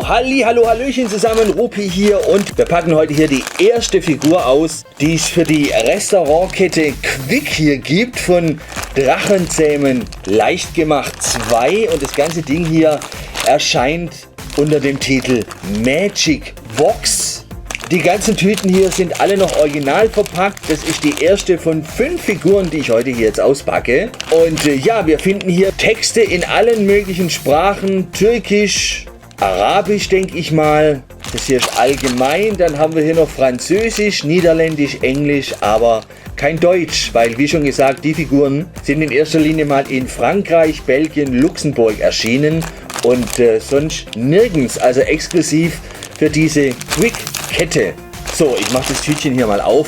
Halli, hallo, hallöchen zusammen, Rupi hier und wir packen heute hier die erste Figur aus, die es für die Restaurantkette Quick hier gibt von Drachenzähmen leicht gemacht 2 und das ganze Ding hier erscheint unter dem Titel Magic Box. Die ganzen Tüten hier sind alle noch original verpackt. Das ist die erste von 5 Figuren, die ich heute hier jetzt auspacke. Und ja, wir finden hier Texte in allen möglichen Sprachen. Türkisch, Arabisch denke ich mal. Das hier ist allgemein. Dann haben wir hier noch Französisch, Niederländisch, Englisch, aber kein Deutsch. Weil, wie schon gesagt, die Figuren sind in erster Linie mal in Frankreich, Belgien, Luxemburg erschienen. Und sonst nirgends, also exklusiv für diese Quick-Kette. So, ich mache das Tütchen hier mal auf.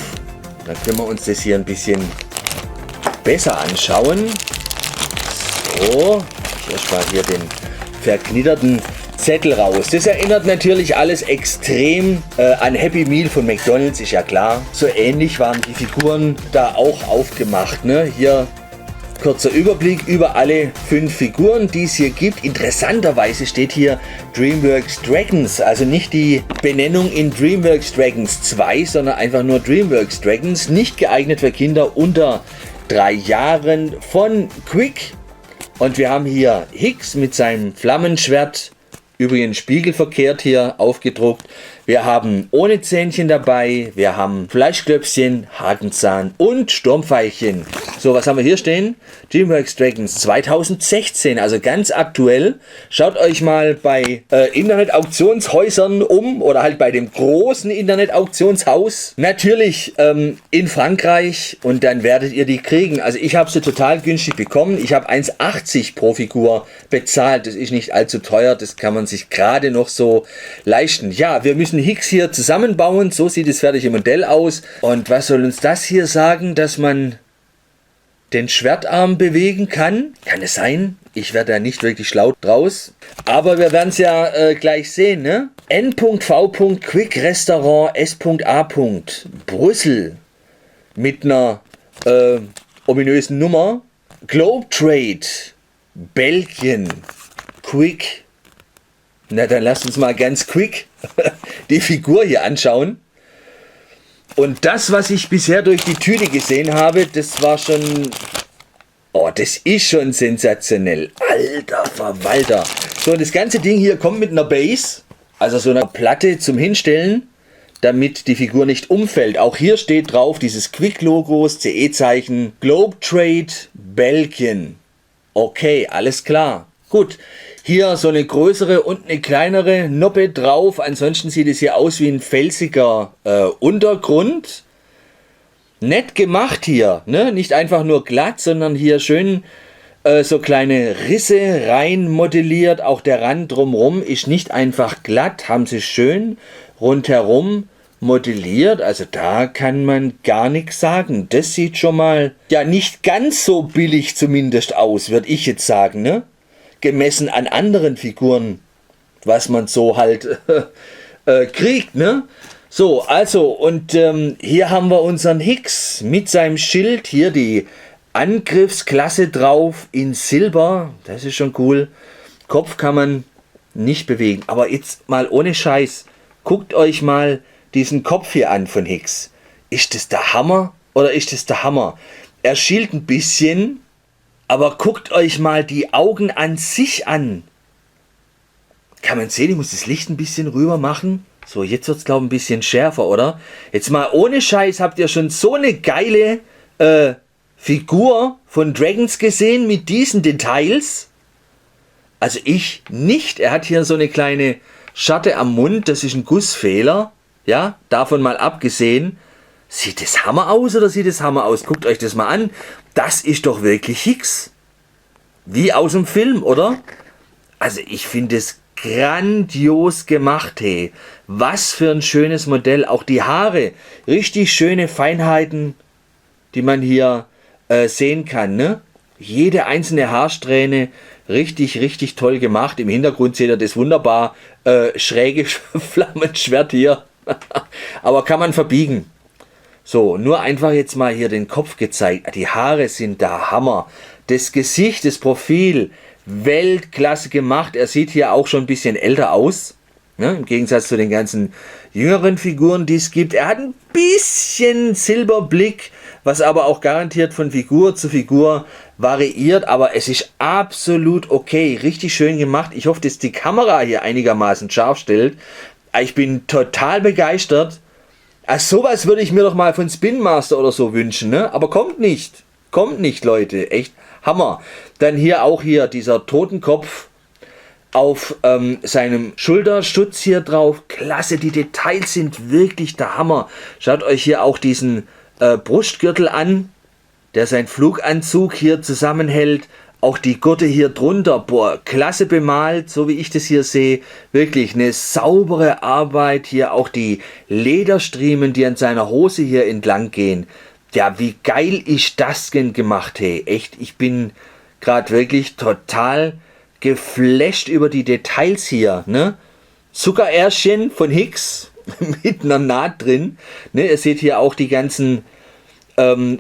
Dann können wir uns das hier ein bisschen besser anschauen. So, ich erstmal hier den verknitterten Zettel raus. Das erinnert natürlich alles extrem an Happy Meal von McDonald's, ist ja klar. So ähnlich waren die Figuren da auch aufgemacht. Ne? Hier kurzer Überblick über alle 5 Figuren, die es hier gibt. Interessanterweise steht hier DreamWorks Dragons, also nicht die Benennung in DreamWorks Dragons 2, sondern einfach nur DreamWorks Dragons, nicht geeignet für Kinder unter 3 Jahren von Quick. Und wir haben hier Hicks mit seinem Flammenschwert, übrigens spiegelverkehrt hier aufgedruckt. Wir haben ohne Zähnchen dabei, wir haben Fleischklöpfchen, Hakenzahn und Sturmveilchen. So, was haben wir hier stehen? DreamWorks Dragons 2016, also ganz aktuell. Schaut euch mal bei Internetauktionshäusern um oder halt bei dem großen Internetauktionshaus. Natürlich in Frankreich und dann werdet ihr die kriegen. Also ich habe sie total günstig bekommen. Ich habe 1,80 pro Figur bezahlt. Das ist nicht allzu teuer, das kann man sich gerade noch so leisten. Ja, wir müssen Hicks hier zusammenbauen. So sieht das fertige Modell aus. Und was soll uns das hier sagen, dass man den Schwertarm bewegen kann? Kann es sein? Ich werde da nicht wirklich schlau draus. Aber wir werden es ja gleich sehen. Ne? N.V. Quick Restaurant S.A. Brüssel mit einer ominösen Nummer. Globetrade Belgien Quick. Na, dann lasst uns mal ganz quick die Figur hier anschauen. Und das, was ich bisher durch die Tüte gesehen habe, das war schon... Oh, das ist schon sensationell. Alter Verwalter. So, das ganze Ding hier kommt mit einer Base, also so einer Platte zum Hinstellen, damit die Figur nicht umfällt. Auch hier steht drauf dieses Quick-Logo, das CE-Zeichen, Globetrade Belgien. Okay, alles klar. Gut, hier so eine größere und eine kleinere Noppe drauf. Ansonsten sieht es hier aus wie ein felsiger Untergrund. Nett gemacht hier, ne? Nicht einfach nur glatt, sondern hier schön so kleine Risse rein modelliert. Auch der Rand drumherum ist nicht einfach glatt, haben sie schön rundherum modelliert. Also da kann man gar nichts sagen. Das sieht schon mal ja nicht ganz so billig zumindest aus, würde ich jetzt sagen, ne? Gemessen an anderen Figuren, was man so halt kriegt, ne? So, also, und hier haben wir unseren Hicks mit seinem Schild, hier die Angriffsklasse drauf in Silber, das ist schon cool. Kopf kann man nicht bewegen, aber jetzt mal ohne Scheiß, guckt euch mal diesen Kopf hier an von Hicks. Ist das der Hammer oder ist das der Hammer? Er schielt ein bisschen, aber guckt euch mal die Augen an sich an. Kann man sehen, ich muss das Licht ein bisschen rüber machen. So, jetzt wird es, glaube ich, ein bisschen schärfer, oder? Jetzt mal ohne Scheiß, habt ihr schon so eine geile Figur von Dragons gesehen mit diesen Details? Also ich nicht. Er hat hier so eine kleine Schatte am Mund, das ist ein Gussfehler. Ja, davon mal abgesehen. Sieht das Hammer aus oder sieht das Hammer aus? Guckt euch das mal an. Das ist doch wirklich Hicks. Wie aus dem Film, oder? Also ich finde es grandios gemacht, hey. Was für ein schönes Modell. Auch die Haare. Richtig schöne Feinheiten, die man hier sehen kann, ne? Jede einzelne Haarsträhne richtig, richtig toll gemacht. Im Hintergrund seht ihr das wunderbar schräge Flammenschwert hier. Aber kann man verbiegen. So, nur einfach jetzt mal hier den Kopf gezeigt. Die Haare sind der Hammer. Das Gesicht, das Profil, Weltklasse gemacht. Er sieht hier auch schon ein bisschen älter aus. Ne? Im Gegensatz zu den ganzen jüngeren Figuren, die es gibt. Er hat ein bisschen Silberblick, was aber auch garantiert von Figur zu Figur variiert. Aber es ist absolut okay. Richtig schön gemacht. Ich hoffe, dass die Kamera hier einigermaßen scharf stellt. Ich bin total begeistert. Also sowas würde ich mir doch mal von Spin Master oder so wünschen. Ne? Aber kommt nicht. Kommt nicht, Leute. Echt Hammer. Dann hier dieser Totenkopf auf seinem Schulterschutz hier drauf. Klasse, die Details sind wirklich der Hammer. Schaut euch hier auch diesen Brustgürtel an, der seinen Fluganzug hier zusammenhält. Auch die Gurte hier drunter, boah, klasse bemalt, so wie ich das hier sehe. Wirklich eine saubere Arbeit. Hier auch die Lederstriemen, die an seiner Hose hier entlang gehen. Ja, wie geil ist das denn gemacht, hey. Echt, ich bin gerade wirklich total geflasht über die Details hier, ne? Zuckerärschchen von Hicks mit einer Naht drin, ne? Ihr seht hier auch die ganzen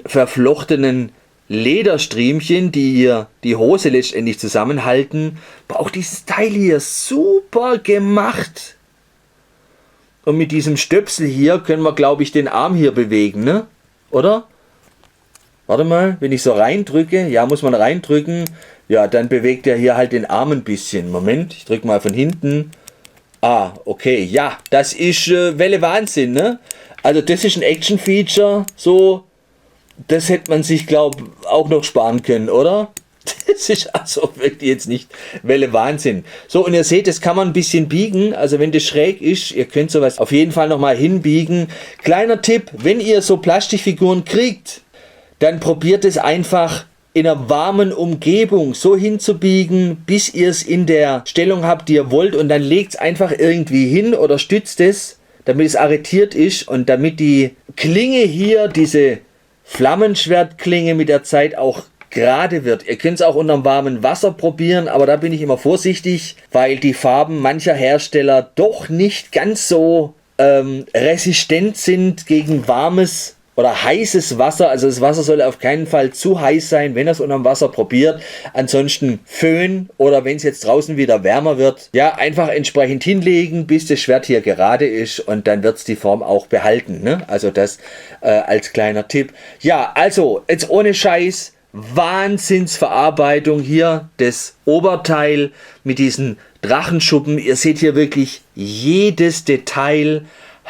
verflochtenen Lederstriemchen, die hier die Hose letztendlich zusammenhalten. Aber auch dieses Teil hier, super gemacht. Und mit diesem Stöpsel hier können wir, glaube ich, den Arm hier bewegen, ne? Oder? Warte mal, wenn ich so reindrücke, ja, muss man reindrücken, ja, dann bewegt er hier halt den Arm ein bisschen. Moment, ich drücke mal von hinten. Ah, okay, ja, das ist Welle Wahnsinn, ne? Also das ist ein Action-Feature, so, das hätte man sich, glaube ich, auch noch sparen können, oder? Das ist also wirklich jetzt nicht Welle Wahnsinn. So, und ihr seht, das kann man ein bisschen biegen, also wenn das schräg ist, ihr könnt sowas auf jeden Fall nochmal hinbiegen. Kleiner Tipp, wenn ihr so Plastikfiguren kriegt, dann probiert es einfach in einer warmen Umgebung so hinzubiegen, bis ihr es in der Stellung habt, die ihr wollt, und dann legt es einfach irgendwie hin oder stützt es, damit es arretiert ist und damit die Klinge hier, diese Flammenschwertklinge mit der Zeit auch gerade wird. Ihr könnt es auch unter warmem Wasser probieren, aber da bin ich immer vorsichtig, weil die Farben mancher Hersteller doch nicht ganz so resistent sind gegen warmes oder heißes Wasser. Also das Wasser soll auf keinen Fall zu heiß sein, wenn ihr es unterm Wasser probiert. Ansonsten Föhn oder wenn es jetzt draußen wieder wärmer wird, ja, einfach entsprechend hinlegen, bis das Schwert hier gerade ist, und dann wird es die Form auch behalten. Ne? Also das als kleiner Tipp. Ja, also jetzt ohne Scheiß, Wahnsinnsverarbeitung hier, das Oberteil mit diesen Drachenschuppen. Ihr seht hier wirklich jedes Detail.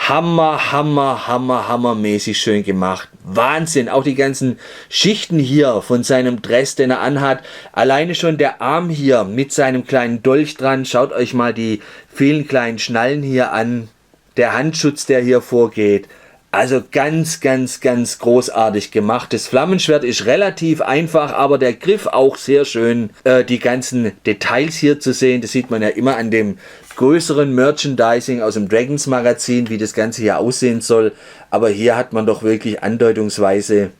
Hammermäßig schön gemacht. Wahnsinn. Auch die ganzen Schichten hier von seinem Dress, den er anhat. Alleine schon der Arm hier mit seinem kleinen Dolch dran. Schaut euch mal die vielen kleinen Schnallen hier an. Der Handschutz, der hier vorgeht. Also ganz großartig gemacht. Das Flammenschwert ist relativ einfach, aber der Griff auch sehr schön. Die ganzen Details hier zu sehen, das sieht man ja immer an dem größeren Merchandising aus dem Dragons Magazin, wie das Ganze hier aussehen soll. Aber hier hat man doch wirklich andeutungsweise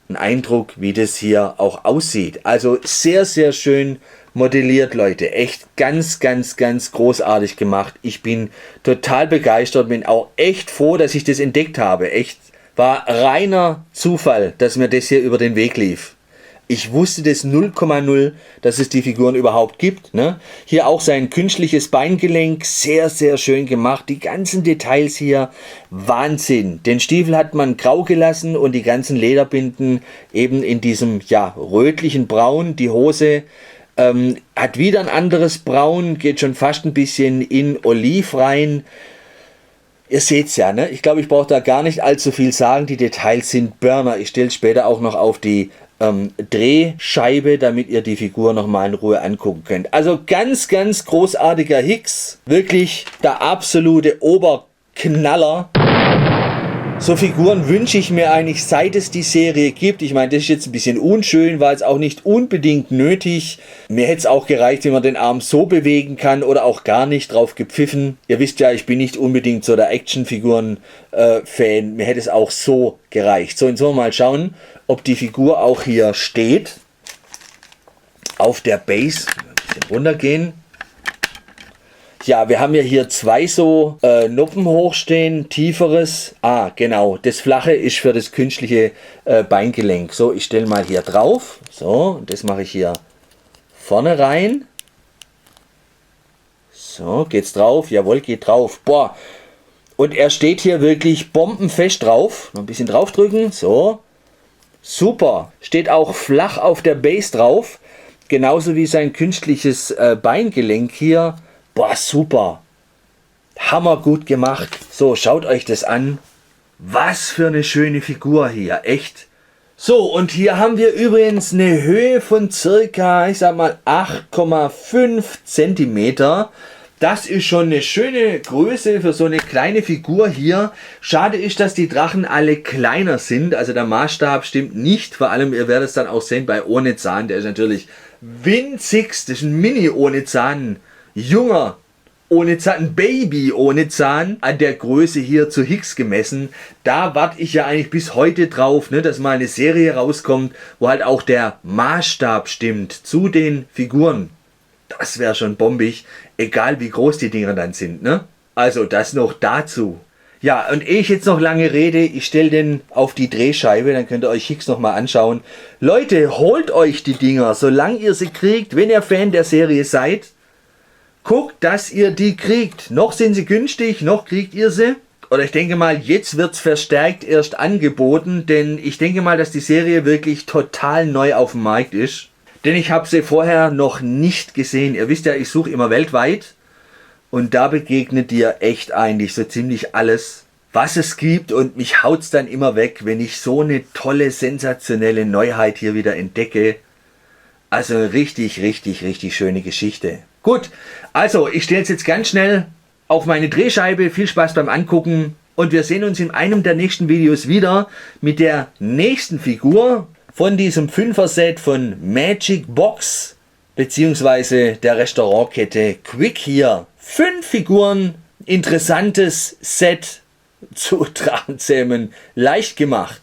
einen Eindruck, wie das hier auch aussieht. Also sehr schön modelliert, Leute. Echt ganz großartig gemacht. Ich bin total begeistert, bin auch echt froh, dass ich das entdeckt habe. Echt, war reiner Zufall, dass mir das hier über den Weg lief. Ich wusste das 0,0, dass es die Figuren überhaupt gibt. Ne? Hier auch sein künstliches Beingelenk, sehr schön gemacht. Die ganzen Details hier, Wahnsinn. Den Stiefel hat man grau gelassen und die ganzen Lederbinden eben in diesem, ja, rötlichen Braun. Die Hose hat wieder ein anderes Braun, geht schon fast ein bisschen in Oliv rein. Ihr seht es ja, ne? Ich glaube, ich brauche da gar nicht allzu viel sagen. Die Details sind Burner. Ich stelle es später auch noch auf die Drehscheibe, damit ihr die Figur noch mal in Ruhe angucken könnt. Also ganz großartiger Hicks. Wirklich der absolute Oberknaller. So Figuren wünsche ich mir eigentlich, seit es die Serie gibt. Ich meine, das ist jetzt ein bisschen unschön, war jetzt auch nicht unbedingt nötig. Mir hätte es auch gereicht, wenn man den Arm so bewegen kann oder auch gar nicht drauf gepfiffen. Ihr wisst ja, ich bin nicht unbedingt so der Actionfiguren-Fan. Mir hätte es auch so gereicht. So, jetzt wollen wir mal schauen, ob die Figur auch hier steht. Auf der Base. Ein bisschen runtergehen. Ja, wir haben ja hier zwei so Noppen hochstehen, tieferes. Ah, genau, das flache ist für das künstliche Beingelenk. So, ich stelle mal hier drauf. So, und das mache ich hier vorne rein. So, geht's drauf? Jawohl, geht drauf. Boah. Und er steht hier wirklich bombenfest drauf. Noch ein bisschen draufdrücken. So. Super. Steht auch flach auf der Base drauf. Genauso wie sein künstliches Beingelenk hier. Boah, super. Hammer gut gemacht. So, schaut euch das an. Was für eine schöne Figur hier. Echt. So, und hier haben wir übrigens eine Höhe von circa, ich sag mal, 8,5 cm. Das ist schon eine schöne Größe für so eine kleine Figur hier. Schade ist, dass die Drachen alle kleiner sind. Also der Maßstab stimmt nicht. Vor allem, ihr werdet es dann auch sehen bei ohne Zahn. Der ist natürlich winzig. Das ist ein Mini ohne Zahn. Junger ohne Zahn, ein Baby ohne Zahn. An der Größe hier zu Hicks gemessen. Da warte ich ja eigentlich bis heute drauf, ne, dass mal eine Serie rauskommt, wo halt auch der Maßstab stimmt zu den Figuren. Das wäre schon bombig, egal wie groß die Dinger dann sind, ne? Also das noch dazu. Ja, und ehe ich jetzt noch lange rede, ich stelle den auf die Drehscheibe, dann könnt ihr euch Hicks nochmal anschauen. Leute, holt euch die Dinger, solange ihr sie kriegt, wenn ihr Fan der Serie seid. Guckt, dass ihr die kriegt. Noch sind sie günstig, noch kriegt ihr sie. Oder ich denke mal, jetzt wird es verstärkt erst angeboten, denn ich denke mal, dass die Serie wirklich total neu auf dem Markt ist. Denn ich habe sie vorher noch nicht gesehen. Ihr wisst ja, ich suche immer weltweit. Und da begegnet dir echt eigentlich so ziemlich alles, was es gibt. Und mich haut es dann immer weg, wenn ich so eine tolle, sensationelle Neuheit hier wieder entdecke. Also richtig, richtig, richtig schöne Geschichte. Gut, also ich stelle es jetzt ganz schnell auf meine Drehscheibe. Viel Spaß beim Angucken. Und wir sehen uns in einem der nächsten Videos wieder mit der nächsten Figur von diesem 5er-Set von Magic Box beziehungsweise der Restaurantkette Quick hier. 5 Figuren, interessantes Set zu Drachenzähmen, leicht gemacht.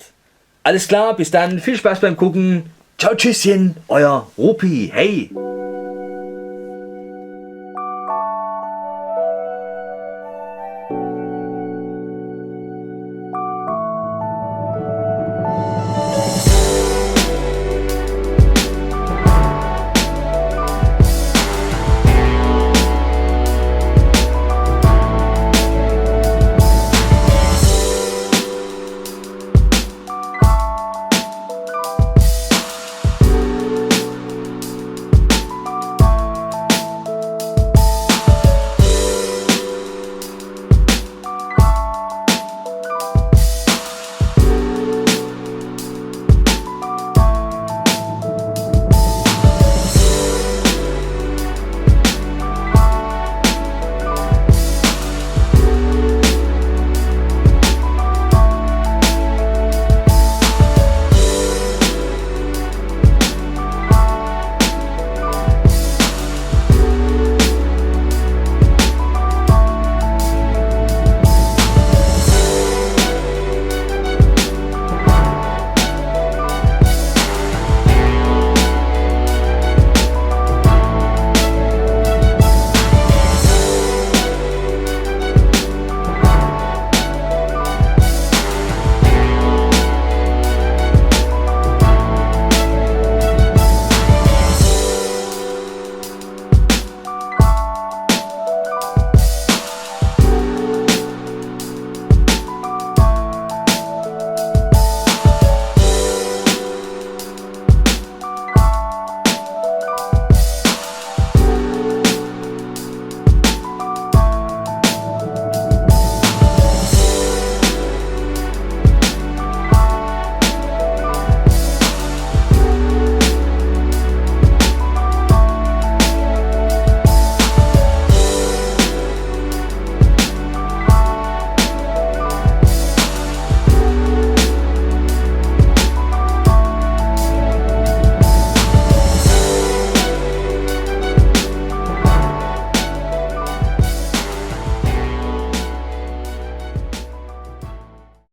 Alles klar, bis dann, viel Spaß beim Gucken. Ciao, tschüsschen, euer Rupi, hey!